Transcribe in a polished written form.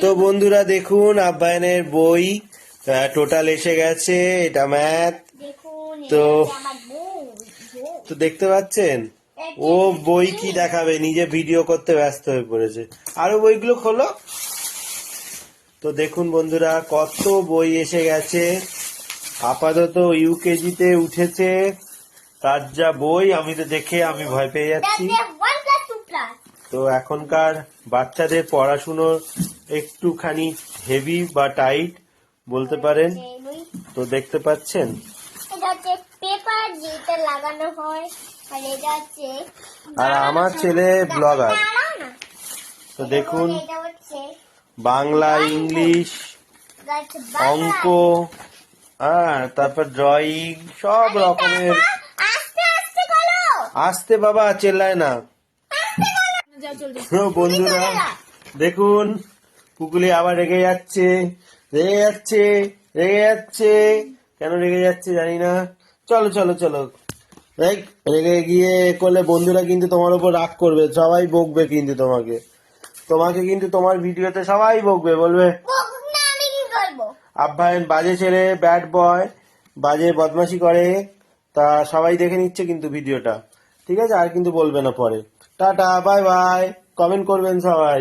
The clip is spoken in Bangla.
তো বন্ধুরা দেখুন আব্বায়নের বই টোটাল এসে গেছে, এটা ম্যাথ। তো তো দেখতে পাচ্ছেন ও বই কি দেখাবে, নিজে ভিডিও করতে ব্যস্ত হয়ে পড়েছে। আরো বইগুলো খোলো। তো দেখুন বন্ধুরা কত বই এসে গেছে। আপাতত ইউকেজিতে উঠেছে, তার যা বই আমি তো দেখে আমি ভয় পেয়ে যাচ্ছি। তো এখনকার বাচ্চাদের পড়াশুনো একটুখানি হেভি বা টাইট বলতে পারেন। তো দেখতে পাচ্ছেন পেপার যেটা লাগানো হয়, আর এটা হচ্ছে আর আমার ছেলে ব্লগার। তো দেখুন বাংলা, ইংলিশ, অঙ্ক, তারপর ড্রয়িং, সব রকমের। আস্তে বাবা, চেল্লায় না। বন্ধুরা দেখুন কুকুলি আবার রেগে যাচ্ছে, রেগে যাচ্ছে, রেগে যাচ্ছে। কেন রেগে যাচ্ছে জানি না। চলো চলো চলো, রেগে গিয়ে করলে বন্ধুরা কিন্তু তোমার উপর রাগ করবে, সবাই বকবে কিন্তু তোমাকে। তোমাকে কিন্তু তোমার ভিডিওতে সবাই বকবে, বলবে আব্বায়ন বাজে ছেলে, ব্যাড বয়, বাজে বদমাশি করে। তা সবাই দেখে নিচ্ছে কিন্তু ভিডিওটা, ঠিক আছে? আর কিন্তু বলবে না পরে। টাটা, বাই বাই, কমেন্ট করবেন সবাই।